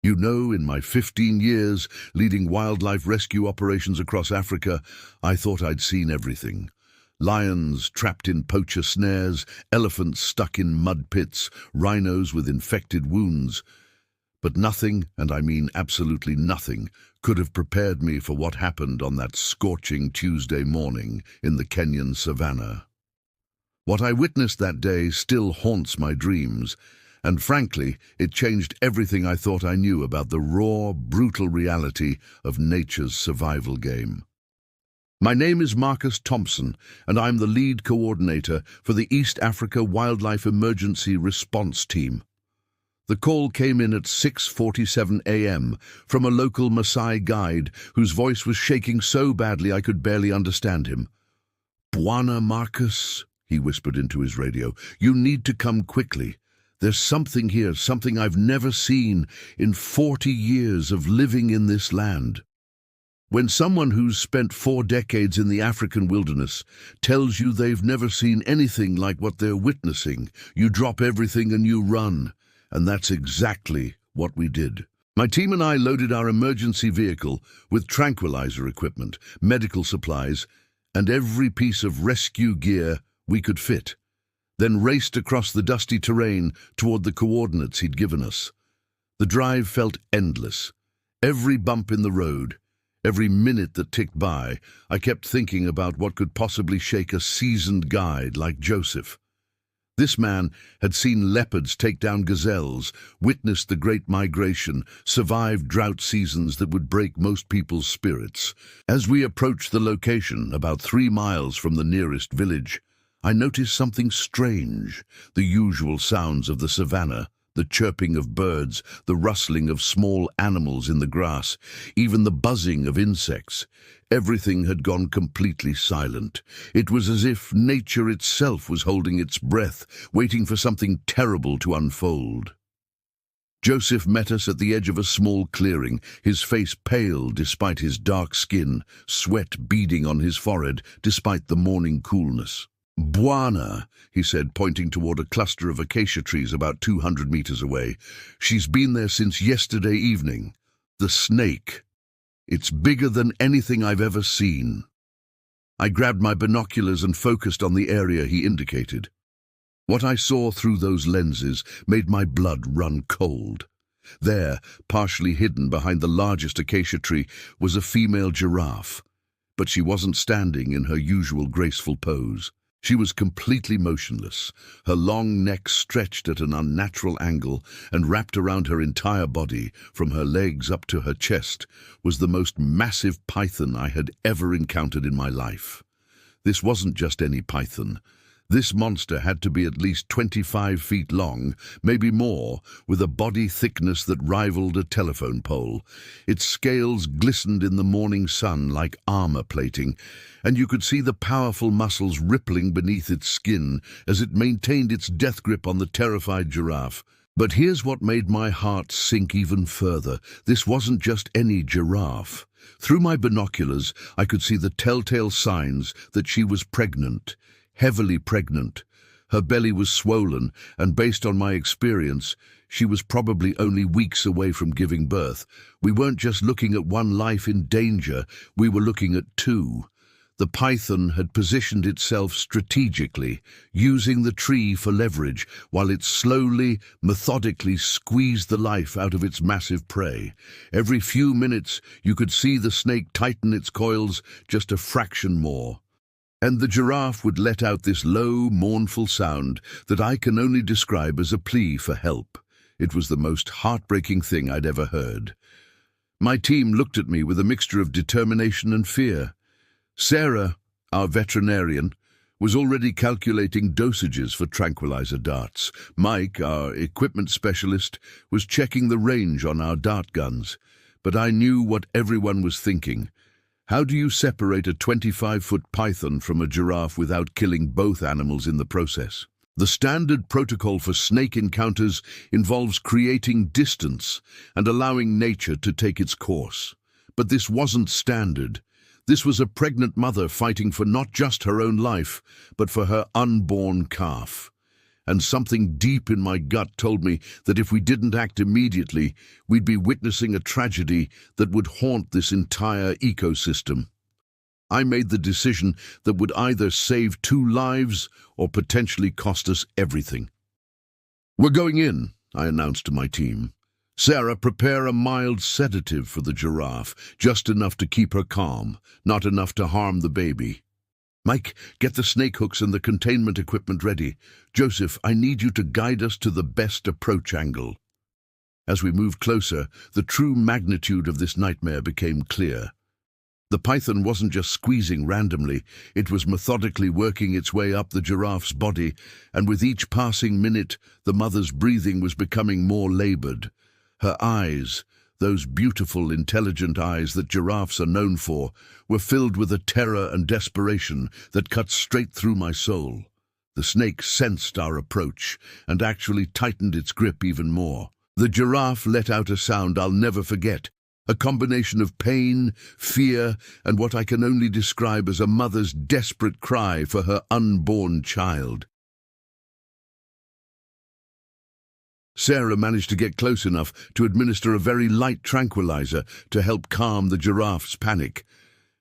You know, in my 15 years leading wildlife rescue operations across Africa, I thought I'd seen everything. Lions trapped in poacher snares, elephants stuck in mud pits, rhinos with infected wounds. But nothing, and I mean absolutely nothing, could have prepared me for what happened on that scorching Tuesday morning in the Kenyan savanna. What I witnessed that day still haunts my dreams, and frankly, it changed everything I thought I knew about the raw, brutal reality of nature's survival game. My name is Marcus Thompson, and I'm the lead coordinator for the East Africa Wildlife Emergency Response Team. The call came in at 6:47 a.m. from a local Maasai guide whose voice was shaking so badly I could barely understand him. "Bwana Marcus," he whispered into his radio, "you need to come quickly. There's something here, something I've never seen in 40 years of living in this land." When someone who's spent 4 decades in the African wilderness tells you they've never seen anything like what they're witnessing, you drop everything and you run. And that's exactly what we did. My team and I loaded our emergency vehicle with tranquilizer equipment, medical supplies, and every piece of rescue gear we could fit, then raced across the dusty terrain toward the coordinates he'd given us. The drive felt endless. Every bump in the road, every minute that ticked by, I kept thinking about what could possibly shake a seasoned guide like Joseph. This man had seen leopards take down gazelles, witnessed the Great Migration, survived drought seasons that would break most people's spirits. As we approached the location, about 3 miles from the nearest village, I noticed something strange. The usual sounds of the savanna, the chirping of birds, the rustling of small animals in the grass, even the buzzing of insects. Everything had gone completely silent. It was as if nature itself was holding its breath, waiting for something terrible to unfold. Joseph met us at the edge of a small clearing, his face pale despite his dark skin, sweat beading on his forehead despite the morning coolness. "Bwana," he said, pointing toward a cluster of acacia trees about 200 meters away. "She's been there since yesterday evening. The snake. It's bigger than anything I've ever seen." I grabbed my binoculars and focused on the area he indicated. What I saw through those lenses made my blood run cold. There, partially hidden behind the largest acacia tree, was a female giraffe, but she wasn't standing in her usual graceful pose. She was completely motionless, her long neck stretched at an unnatural angle, and wrapped around her entire body, from her legs up to her chest, was the most massive python I had ever encountered in my life. This wasn't just any python. This monster had to be at least 25 feet long, maybe more, with a body thickness that rivaled a telephone pole. Its scales glistened in the morning sun like armor plating, and you could see the powerful muscles rippling beneath its skin as it maintained its death grip on the terrified giraffe. But here's what made my heart sink even further. This wasn't just any giraffe. Through my binoculars, I could see the telltale signs that she was pregnant. Heavily pregnant. Her belly was swollen, and based on my experience, she was probably only weeks away from giving birth. We weren't just looking at one life in danger, we were looking at 2. The python had positioned itself strategically, using the tree for leverage, while it slowly, methodically squeezed the life out of its massive prey. Every few minutes, you could see the snake tighten its coils just a fraction more. And the giraffe would let out this low, mournful sound that I can only describe as a plea for help. It was the most heartbreaking thing I'd ever heard. My team looked at me with a mixture of determination and fear. Sarah, our veterinarian, was already calculating dosages for tranquilizer darts. Mike, our equipment specialist, was checking the range on our dart guns. But I knew what everyone was thinking. How do you separate a 25-foot python from a giraffe without killing both animals in the process? The standard protocol for snake encounters involves creating distance and allowing nature to take its course. But this wasn't standard. This was a pregnant mother fighting for not just her own life, but for her unborn calf. and something deep in my gut told me that if we didn't act immediately, we'd be witnessing a tragedy that would haunt this entire ecosystem. I made the decision that would either save 2 lives or potentially cost us everything. "We're going in," I announced to my team. "Sarah, prepare a mild sedative for the giraffe, just enough to keep her calm, not enough to harm the baby. Mike, get the snake hooks and the containment equipment ready. Joseph, I need you to guide us to the best approach angle." As we moved closer, the true magnitude of this nightmare became clear. The python wasn't just squeezing randomly, it was methodically working its way up the giraffe's body, and with each passing minute, the mother's breathing was becoming more labored. Her eyes, those beautiful, intelligent eyes that giraffes are known for, were filled with a terror and desperation that cut straight through my soul. The snake sensed our approach and actually tightened its grip even more. The giraffe let out a sound I'll never forget. A combination of pain, fear, and what I can only describe as a mother's desperate cry for her unborn child. Sarah managed to get close enough to administer a very light tranquilizer to help calm the giraffe's panic.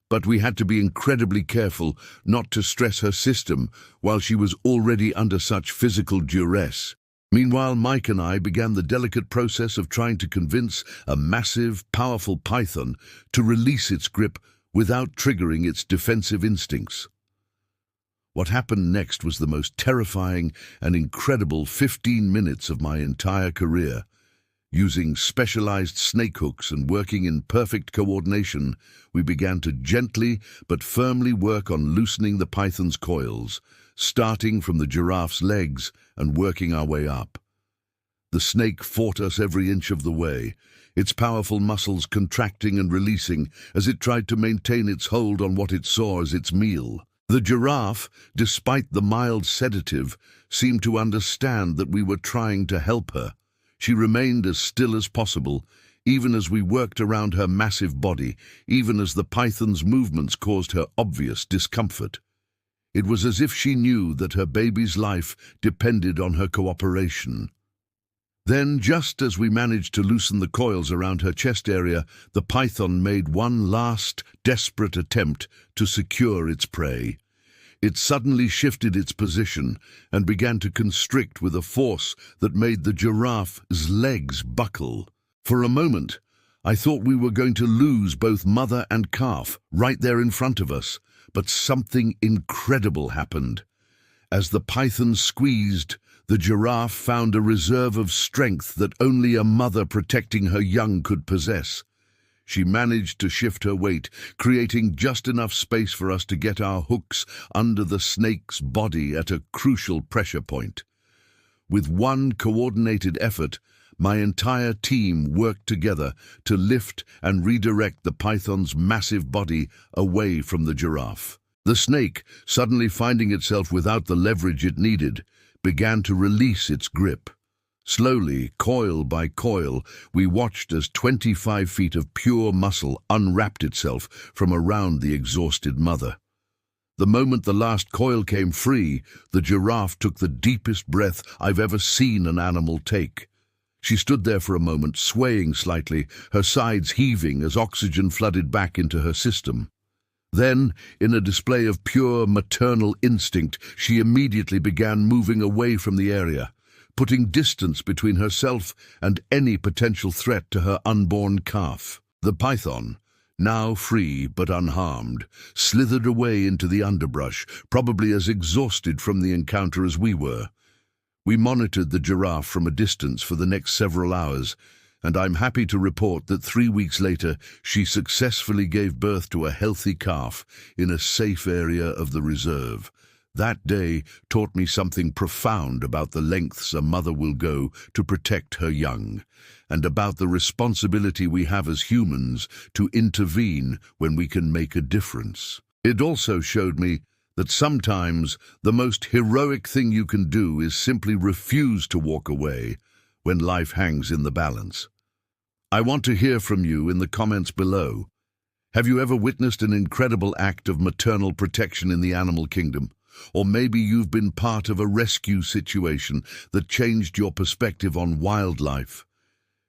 But we had to be incredibly careful not to stress her system while she was already under such physical duress. Meanwhile, Mike and I began the delicate process of trying to convince a massive, powerful python to release its grip without triggering its defensive instincts. What happened next was the most terrifying and incredible 15 minutes of my entire career. Using specialized snake hooks and working in perfect coordination, we began to gently but firmly work on loosening the python's coils, starting from the giraffe's legs and working our way up. The snake fought us every inch of the way, its powerful muscles contracting and releasing as it tried to maintain its hold on what it saw as its meal. The giraffe, despite the mild sedative, seemed to understand that we were trying to help her. She remained as still as possible, even as we worked around her massive body, even as the python's movements caused her obvious discomfort. It was as if she knew that her baby's life depended on her cooperation. Then, just as we managed to loosen the coils around her chest area, the python made one last, desperate attempt to secure its prey. It suddenly shifted its position and began to constrict with a force that made the giraffe's legs buckle. For a moment, I thought we were going to lose both mother and calf right there in front of us. But something incredible happened. As the python squeezed, the giraffe found a reserve of strength that only a mother protecting her young could possess. She managed to shift her weight, creating just enough space for us to get our hooks under the snake's body at a crucial pressure point. With one coordinated effort, my entire team worked together to lift and redirect the python's massive body away from the giraffe. The snake, suddenly finding itself without the leverage it needed, began to release its grip. Slowly, coil by coil, we watched as 25 feet of pure muscle unwrapped itself from around the exhausted mother. The moment the last coil came free, the giraffe took the deepest breath I've ever seen an animal take. She stood there for a moment, swaying slightly, her sides heaving as oxygen flooded back into her system. Then, in a display of pure maternal instinct, she immediately began moving away from the area, putting distance between herself and any potential threat to her unborn calf. The python, now free but unharmed, slithered away into the underbrush, probably as exhausted from the encounter as we were. We monitored the giraffe from a distance for the next several hours, and I'm happy to report that 3 weeks later she successfully gave birth to a healthy calf in a safe area of the reserve. That day taught me something profound about the lengths a mother will go to protect her young, and about the responsibility we have as humans to intervene when we can make a difference. It also showed me that sometimes the most heroic thing you can do is simply refuse to walk away when life hangs in the balance. I want to hear from you in the comments below. Have you ever witnessed an incredible act of maternal protection in the animal kingdom? Or maybe you've been part of a rescue situation that changed your perspective on wildlife.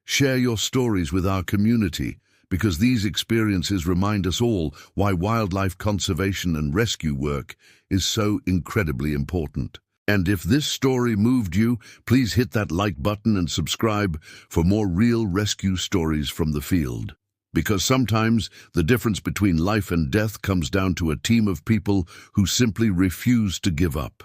Share your stories with our community, because these experiences remind us all why wildlife conservation and rescue work is so incredibly important. And if this story moved you, please hit that like button and subscribe for more real rescue stories from the field. Because sometimes the difference between life and death comes down to a team of people who simply refuse to give up.